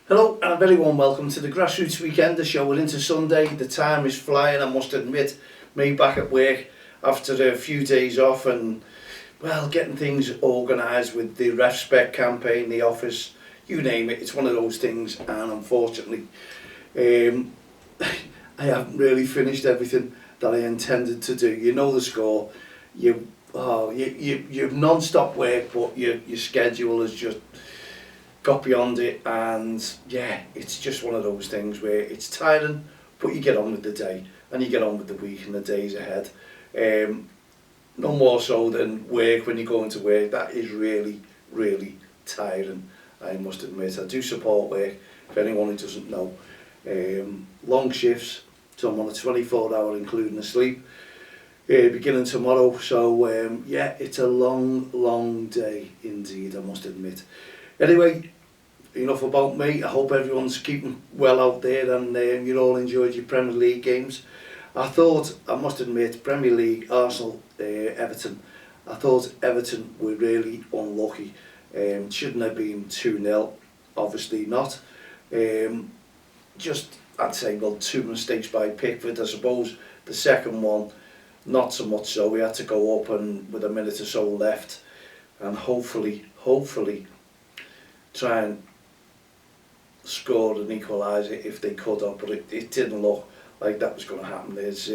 Hello and a very warm welcome to the Grassroots Weekend, the show. We're into Sunday, the time is flying. I must admit, me back at work after a few days off and, well, getting things organised with the REFspect campaign, the office, you name it. It's one of those things, and unfortunately I haven't really finished everything that I intended to do. You know the score, you've non-stop work, but your schedule has just got beyond it, and yeah, it's just one of those things where it's tiring, but you get on with the day and you get on with the week and the days ahead. No more so than work. When you go into work, that is really tiring, I must admit. I do support work, if anyone who doesn't know. Long shifts, so I'm on a 24-hour including a sleep, beginning tomorrow, so yeah, it's a long day indeed, I must admit. Anyway, enough about me. I hope everyone's keeping well out there and you all enjoyed your Premier League games. I must admit, Premier League, Arsenal, Everton, I thought Everton were really unlucky. Shouldn't have been 2-0, obviously not. I'd say, well, two mistakes by Pickford, I suppose. The second one, not so much so. We had to go up and with a minute or so left and hopefully try and score an equaliser if they could have, but it didn't look like that was going to happen. He's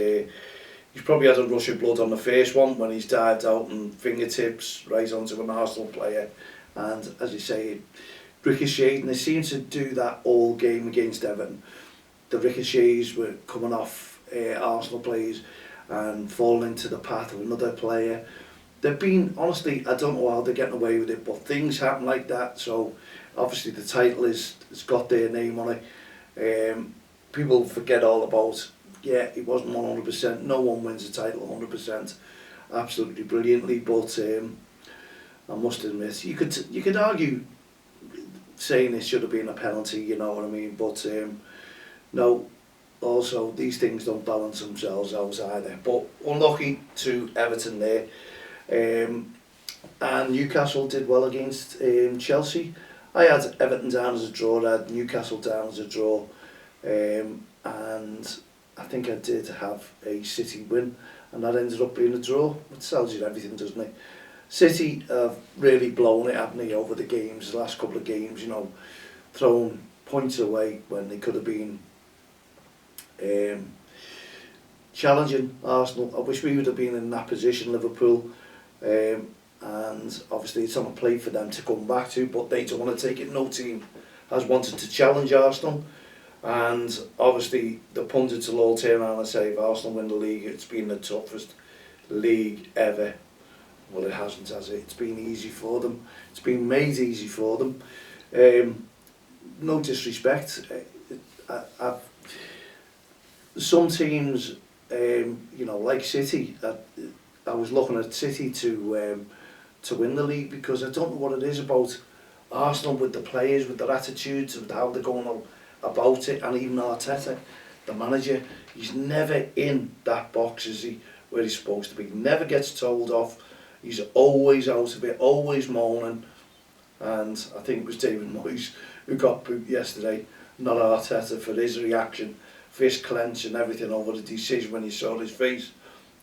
probably had a rush of blood on the first one when he's dived out and fingertips right onto an Arsenal player, and as you say, it ricocheted, and they seemed to do that all game against Everton. The ricochets were coming off Arsenal players and falling into the path of another player. They've been, honestly, I don't know how they're getting away with it, but things happen like that. So obviously the title it's got their name on it. People forget all about, yeah, it wasn't 100%. No one wins a title 100%, absolutely brilliantly. But I must admit, you could argue saying it should have been a penalty, you know what I mean. But no. Also, these things don't balance themselves out either. But unlucky to Everton there. And Newcastle did well against Chelsea. I had Everton down as a draw, I had Newcastle down as a draw, and I think I did have a City win, and that ended up being a draw. It tells you everything, doesn't it? City have really blown it, haven't they, over the games, the last couple of games, you know, thrown points away when they could have been challenging Arsenal. I wish we would have been in that position, Liverpool. And obviously it's on a plate for them to come back to, but they don't want to take it. No team has wanted to challenge Arsenal, and obviously the pundits will all turn around and say if Arsenal win the league, it's been the toughest league ever. Well, it hasn't, has it? It's been easy for them. It's been made easy for them. No disrespect. Some teams, you know, like City, I was looking at City to win the league, because I don't know what it is about Arsenal with the players, with their attitudes, with how they're going about it, and even Arteta, the manager, he's never in that box, is he, where he's supposed to be. He never gets told off. He's always out of it, always moaning, and I think it was David Moyes who got booked yesterday, not Arteta, for his reaction, fist clench and everything over the decision when he saw his face.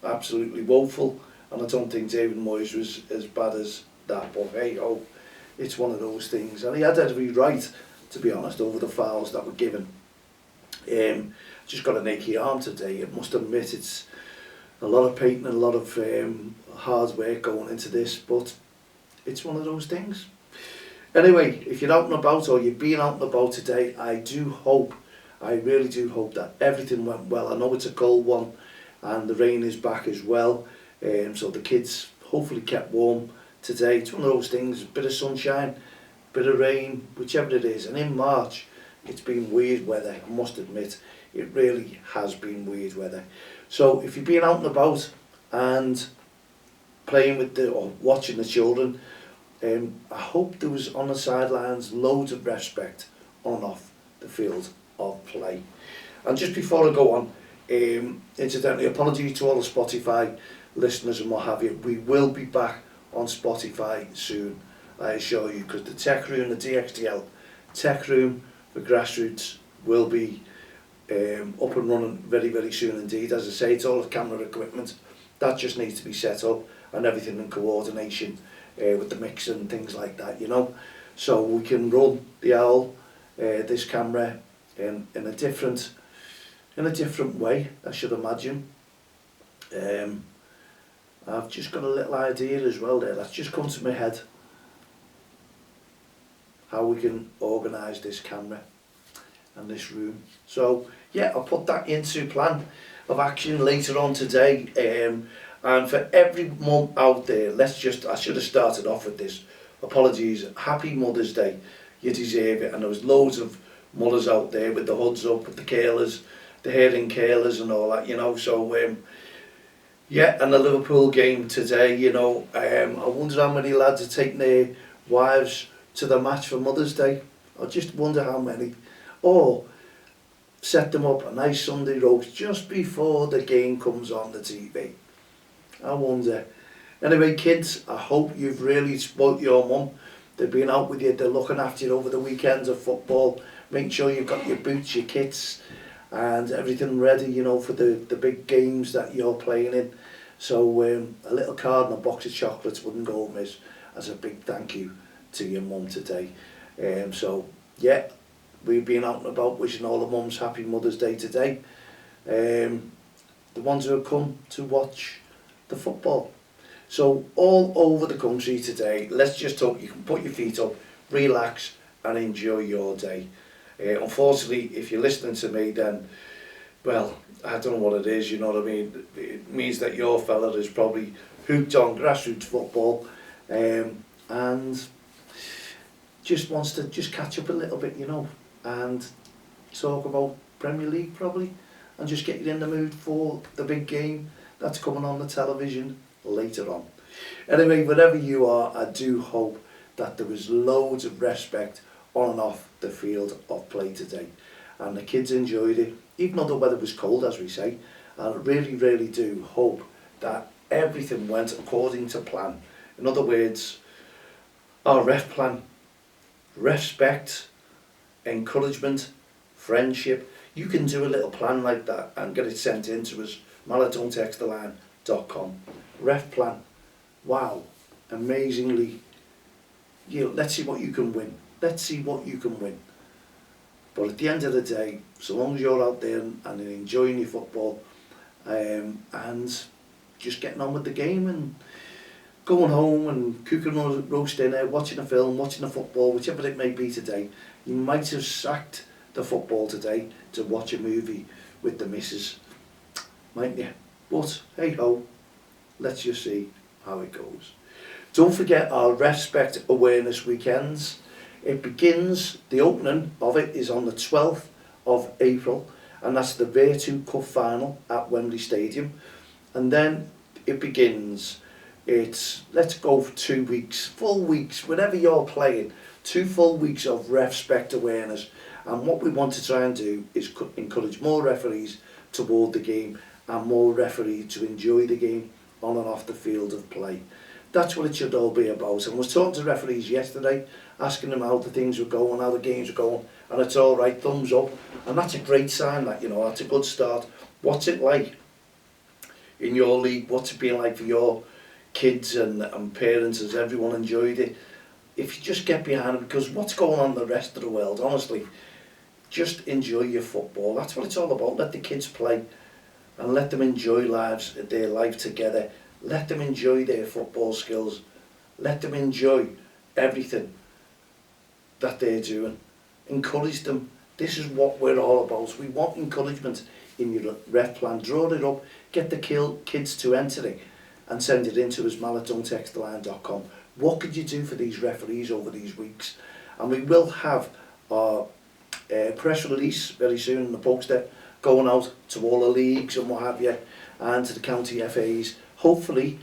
Absolutely woeful, and I don't think David Moyes was as bad as that, but hey ho, it's one of those things, and he had every right, to be honest, over the fouls that were given. Just got an achy arm today, I must admit. It's a lot of painting and a lot of hard work going into this, but it's one of those things. Anyway, if you're out and about, or you've been out and about today, I really do hope that everything went well. I know it's a cold one, and the rain is back as well, so the kids hopefully kept warm today. It's one of those things, a bit of sunshine, bit of rain, whichever it is. And in March, it's been weird weather, I must admit. It really has been weird weather. So if you've been out and about and playing with or watching the children, I hope there was on the sidelines loads of respect on and off the field of play. And just before I go on, incidentally, apologies to all the Spotify listeners and what have you. We will be back on Spotify soon, I assure you, because the tech room, the DXTL tech room, for grassroots will be up and running very, very soon indeed. As I say, it's all the camera equipment that just needs to be set up, and everything in coordination with the mixer and things like that, you know. So we can run the owl, this camera, in a different way, I should imagine. I've just got a little idea as well there. That's just come to my head, how we can organise this camera and this room. So yeah, I'll put that into plan of action later on today. And for every mum out there, I should have started off with this. Apologies. Happy Mother's Day. You deserve it. And there was loads of mothers out there with the hoods up, with the curlers, the hair in curlers and all that, you know. So yeah, and the Liverpool game today, you know. I wonder how many lads are taking their wives to the match for Mother's Day. I just wonder how many. Or set them up a nice Sunday roast just before the game comes on the TV. I wonder. Anyway, kids, I hope you've really spoilt your mum. They've been out with you, they're looking after you over the weekends of football. Make sure you've got your boots, your kits and everything ready, you know, for the big games that you're playing in. So a little card and a box of chocolates wouldn't go amiss as a big thank you to your mum today. So yeah, we've been out and about wishing all the mums happy Mother's Day today. The ones who have come to watch the football. So all over the country today, let's just hope you can put your feet up, relax and enjoy your day. Unfortunately, if you're listening to me, then, well, I don't know what it is, you know what I mean? It means that your fella is probably hooked on grassroots football and just wants to just catch up a little bit, you know, and talk about Premier League probably, and just get you in the mood for the big game that's coming on the television later on. Anyway, wherever you are, I do hope that there was loads of respect on and off the field of play today, and the kids enjoyed it, even though the weather was cold, as we say. And I really, really do hope that everything went according to plan. In other words, our ref plan, respect, encouragement, friendship. You can do a little plan like that and get it sent in to us, maladon'ttexttheline.com. Ref plan. Wow, amazingly. You know, let's see what you can win. Let's see what you can win. But at the end of the day, so long as you're out there and enjoying your football and just getting on with the game and going home and cooking a roast dinner, watching a film, watching a football, whichever it may be today, you might have sacked the football today to watch a movie with the missus, mightn't you? But hey ho, let's just see how it goes. Don't forget our REFspect awareness weekends. It begins, the opening of it is on the 12th of April, and that's the Virtu Cup final at Wembley Stadium. And then it begins, let's go for 2 weeks, full weeks, whenever you're playing, 2 full weeks of REFspect awareness. And what we want to try and do is encourage more referees toward the game and more referees to enjoy the game on and off the field of play. That's what it should all be about. And I was talking to referees yesterday, asking them how the things were going, how the games were going, and it's all right, thumbs up. And that's a great sign, that, you know, that's a good start. What's it like in your league? What's it been like for your kids and parents? Has everyone enjoyed it? If you just get behind it, because what's going on in the rest of the world, honestly, just enjoy your football. That's what it's all about. Let the kids play and let them enjoy their life together. Let them enjoy their football skills. Let them enjoy everything that they're doing. Encourage them. This is what we're all about. We want encouragement in your ref plan. Draw it up. Get the kids to enter it and send it in to us, maladon'ttexttheline.com. What could you do for these referees over these weeks? And we will have our press release very soon in the poster going out to all the leagues and what have you, and to the county FAs. Hopefully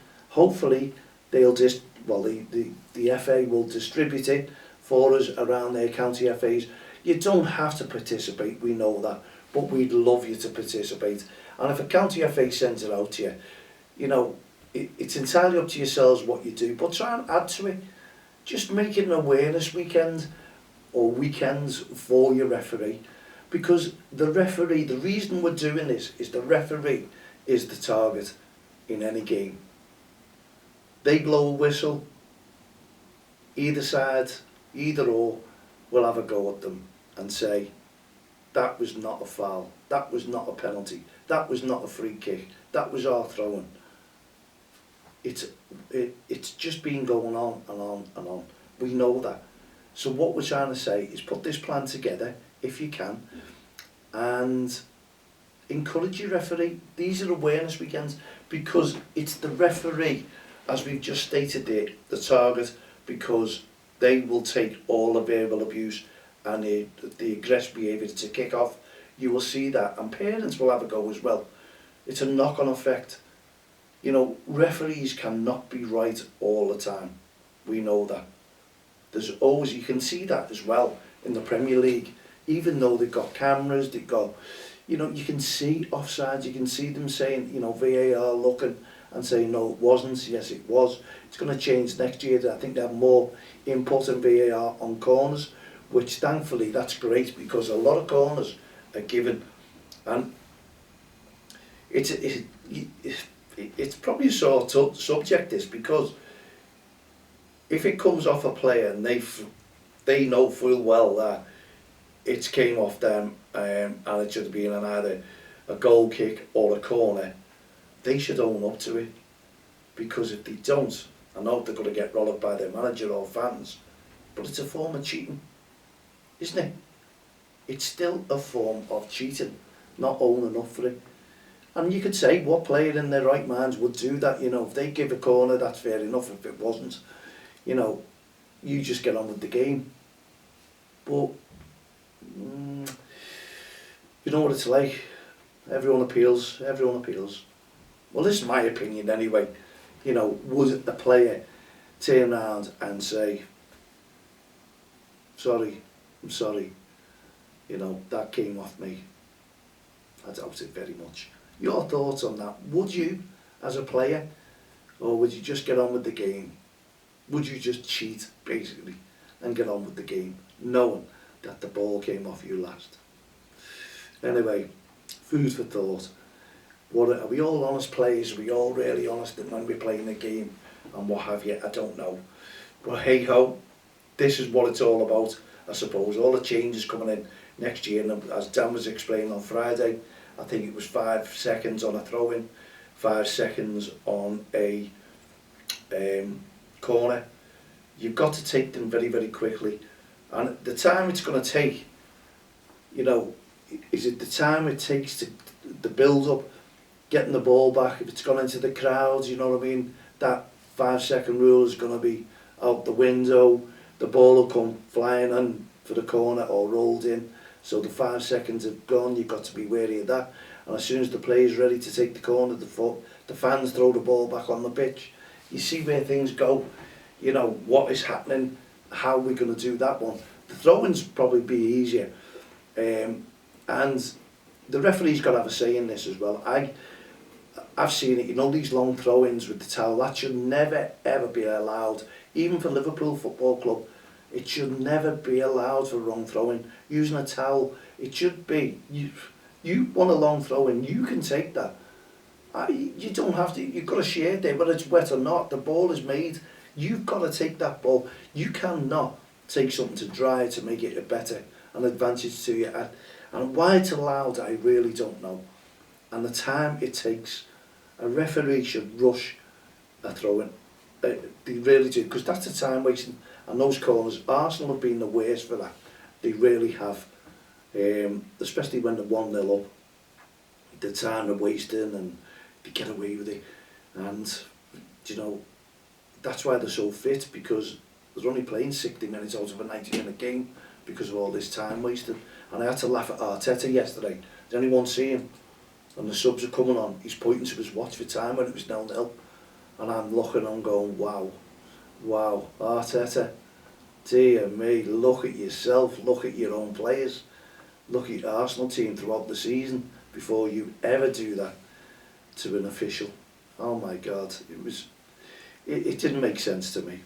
they'll just, well, the FA will distribute it for us around their county FAs. You don't have to participate, we know that, but we'd love you to participate. And if a county FA sends it out to you, you know, it's entirely up to yourselves what you do, but try and add to it. Just make it an awareness weekend. or weekends for your referee, because the referee, the reason we're doing this is the referee is the target in any game. They blow a whistle, either side, either or, will have a go at them and say, that was not a foul, that was not a penalty, that was not a free kick, that was our throw-in. It's just been going on and on and on. We know that. So what we're trying to say is put this plan together, if you can, and encourage your referee. These are awareness weekends, because it's the referee, as we've just stated there, the target, because they will take all the verbal abuse and the aggressive behaviour to kick off. You will see that, and parents will have a go as well. It's a knock-on effect. You know, referees cannot be right all the time. We know that. There's always, you can see that as well in the Premier League. Even though they've got cameras, they've got, you know, you can see offsides, you can see them saying, you know, VAR looking and saying, no, it wasn't, yes, it was. It's going to change next year. I think they have more input in VAR on corners, which thankfully that's great, because a lot of corners are given. And it's probably a sore subject, this, because if it comes off a player and they know full well that it came off them and it should have been an either a goal kick or a corner, they should own up to it. Because if they don't, I know they're going to get rolled by their manager or fans, but it's a form of cheating, isn't it? It's still a form of cheating, not owning up for it. And you could say, what player in their right minds would do that? You know, if they give a corner, that's fair enough. If it wasn't, you know, you just get on with the game. But you know what it's like. Everyone appeals. Everyone appeals. Well, this is my opinion anyway. You know, would the player turn around and say, sorry, I'm sorry, you know, that came off me? I doubt it very much. Your thoughts on that? Would you, as a player, or would you just get on with the game? Would you just cheat, basically, and get on with the game, knowing that the ball came off you last? Anyway, food for thought. What, are we all honest players? Are we all really honest when we're playing the game and what have you? I don't know. But hey ho, this is what it's all about, I suppose. All the changes coming in next year, and as Dan was explaining on Friday, I think it was 5 seconds on a throw-in, 5 seconds on a corner. You've got to take them very, very quickly. And the time it's going to take, you know, is it the time it takes to the build-up, getting the ball back? If it's gone into the crowds, you know what I mean, that 5-second rule is going to be out the window. The ball will come flying in for the corner or rolled in. So the 5 seconds have gone. You've got to be wary of that. And as soon as the player's ready to take the corner, the fans throw the ball back on the pitch. You see where things go. You know, what is happening, how we're going to do that one. The throw-ins probably be easier. And the referee's got to have a say in this as well. I've seen it, you know, these long throw-ins with the towel, that should never ever be allowed. Even for Liverpool Football Club, it should never be allowed for wrong throwing. Using a towel, it should be, you want a long throw-in, you can take that. You don't have to, you've got a share there, whether it's wet or not, the ball is made. You've got to take that ball. You cannot take something to dry to make it an advantage to you. And why it's allowed, I really don't know. And the time it takes, a referee should rush a throw-in. They really do, because that's the time wasting. And those corners, Arsenal have been the worst for that. They really have. Especially when they're 1-0 up. The time they're wasting and they get away with it. And, you know, that's why they're so fit, because they're only playing 60 minutes out of a 90-minute game because of all this time wasted. And I had to laugh at Arteta yesterday. Did anyone see him? And the subs are coming on, he's pointing to his watch for time when it was 0-0. And I'm looking and going, wow, Arteta, dear me, look at yourself, look at your own players, look at your Arsenal team throughout the season before you ever do that to an official. Oh my God, it didn't make sense to me.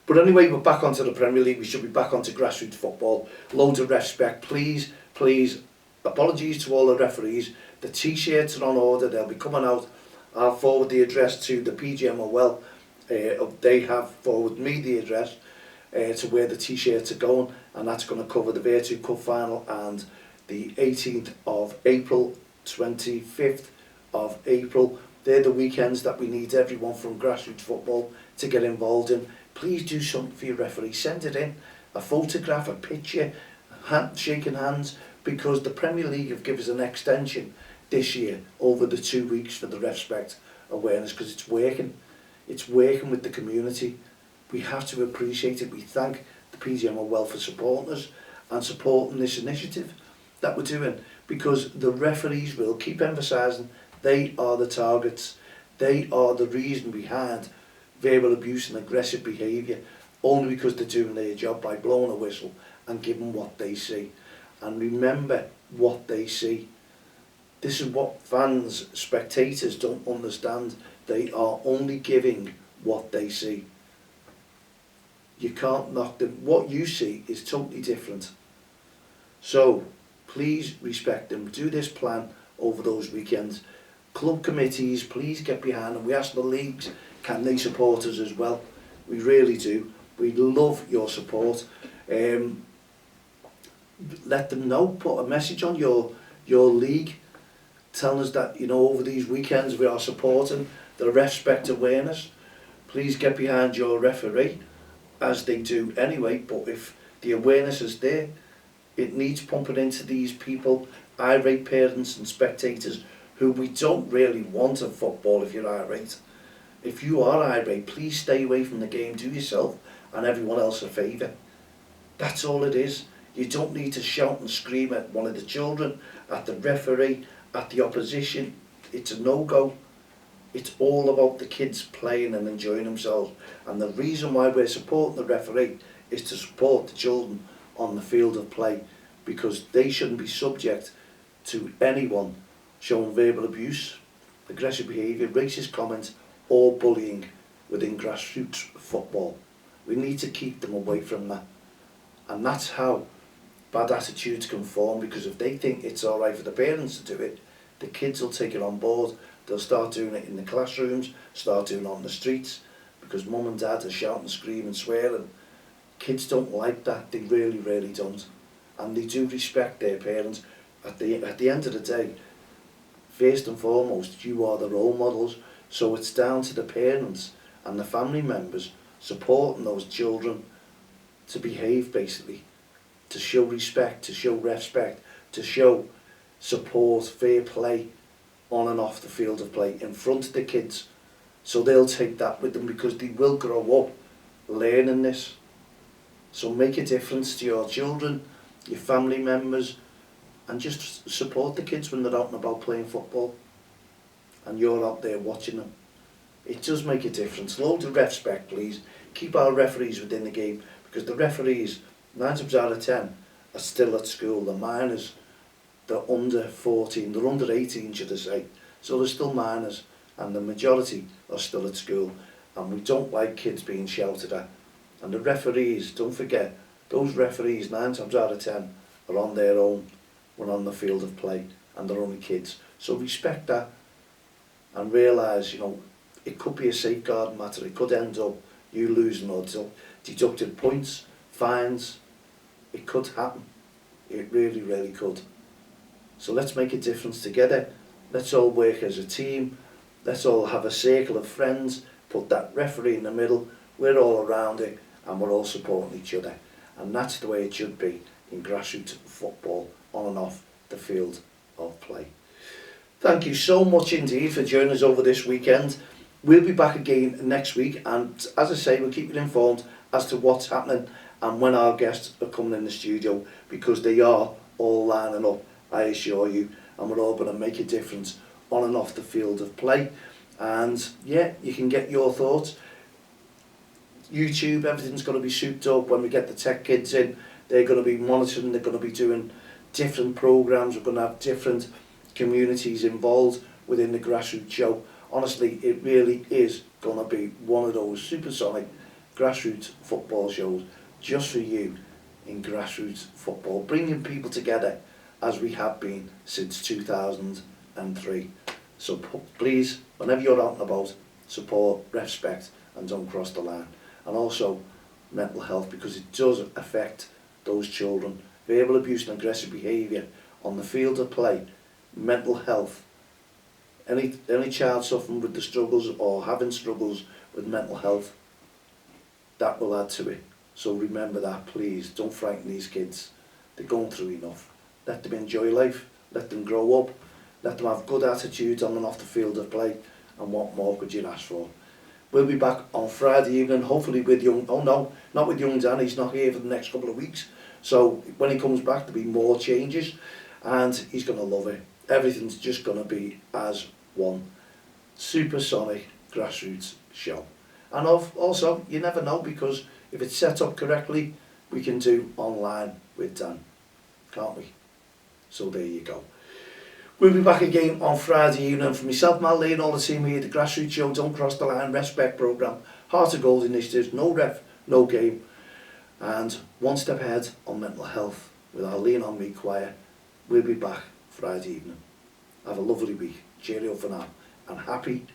But anyway, we're back onto the Premier League. We should be back onto grassroots football. Loads of respect. Please, please, apologies to all the referees. The T-shirts are on order. They'll be coming out. I'll forward the address to the PGMOL. They have forwarded me the address to where the T-shirts are going, and that's going to cover the Virtue Cup final and the 18th of April, 25th of April. They're the weekends that we need everyone from grassroots football to get involved in. Please do something for your referee. Send it in, a photograph, a picture, shaking hands, because the Premier League have given us an extension this year over the 2 weeks for the REFspect awareness, because it's working. It's working with the community. We have to appreciate it. We thank the PGMOL for supporting us and supporting this initiative that we're doing, because the referees will keep emphasising they are the targets. They are the reason behind verbal abuse and aggressive behaviour, only because they're doing their job by blowing a whistle and giving what they see. And remember what they see. This is what fans, spectators don't understand. They are only giving what they see. You can't knock them. What you see is totally different. So please respect them. Do this plan over those weekends. Club committees, please get behind them. We ask the leagues, can they support us as well? We really do. We love your support. Let them know. Put a message on your league. Tell us that, you know, over these weekends we are supporting the REFspect awareness. Please get behind your referee, as they do anyway. But if the awareness is there, it needs pumping into these people, irate parents and spectators, who we don't really want in football. If you're irate, if you are irate, please stay away from the game. Do yourself and everyone else a favour. That's all it is. You don't need to shout and scream at one of the children, at the referee, at the opposition. It's a no-go. It's all about the kids playing and enjoying themselves. And the reason why we're supporting the referee is to support the children on the field of play, because they shouldn't be subject to anyone showing verbal abuse, aggressive behaviour, racist comments or bullying within grassroots football. We need to keep them away from that. And that's how bad attitudes can form, because if they think it's alright for the parents to do it, the kids will take it on board. They'll start doing it in the classrooms, start doing it on the streets, because mum and dad are shouting, screaming, swearing. Kids don't like that. They really, really don't. And they do respect their parents. At the end of the day, first and foremost, you are the role models. So it's down to the parents and the family members supporting those children to behave, basically, to show respect, to show REFspect, to show support, fair play on and off the field of play in front of the kids. So they'll take that with them, because they will grow up learning this. So make a difference to your children, your family members, and just support the kids when they're out and about playing football and you're out there watching them. It does make a difference. Loads of REFspect, please. Keep our referees within the game, because the referees, 9 times out of 10, are still at school. The minors, they're under 14, they're under 18, should I say. So they're still minors, and the majority are still at school. And we don't like kids being shouted at. And the referees, don't forget, those referees, 9 times out of 10, are on their own when on the field of play, and they're only kids. So respect that, and realise, you know, it could be a safeguard matter. It could end up you losing or deducted points, fines. It could happen. It really, really could. So let's make a difference together. Let's all work as a team. Let's all have a circle of friends. Put that referee in the middle. We're all around it, and we're all supporting each other. And that's the way it should be in grassroots football, on and off the field of play. Thank you so much indeed for joining us over this weekend. We'll be back again next week, and as I say, we'll keep you informed as to what's happening and when our guests are coming in the studio, because they are all lining up, I assure you, and we're all going to make a difference on and off the field of play. And yeah, you can get your thoughts. YouTube, everything's going to be souped up. When we get the tech kids in, they're going to be monitoring, they're going to be doing different programs. We're going to have different communities involved within the grassroots show. Honestly, it really is going to be one of those supersonic grassroots football shows just for you in grassroots football, bringing people together as we have been since 2003. So please, whenever you're out and about, support REFspect and don't cross the line. And also mental health, because it does affect those children. Verbal abuse and aggressive behaviour on the field of play, mental health. Any child suffering with the struggles or having struggles with mental health, that will add to it. So remember that, please. Don't frighten these kids. They're going through enough. Let them enjoy life. Let them grow up. Let them have good attitudes on and off the field of play. And what more could you ask for? We'll be back on Friday evening, hopefully with young... Oh no, not with young Dan. He's not here for the next couple of weeks. So when he comes back, there'll be more changes. And he's going to love it. Everything's just going to be as one supersonic grassroots show. And also, you never know, because if it's set up correctly, we can do online with Dan, can't we? So there you go. We'll be back again on Friday evening. For myself, Mal Lee and all the team here, the Grassroots Show, Don't Cross the Line, REFspect programme, Heart of Gold initiatives, no ref, no game, and one step ahead on mental health with our Lean On Me choir. We'll be back Friday evening. Have a lovely week. Cheerio for now, and happy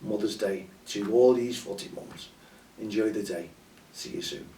Mother's Day to all these footy mums. Enjoy the day. See you soon.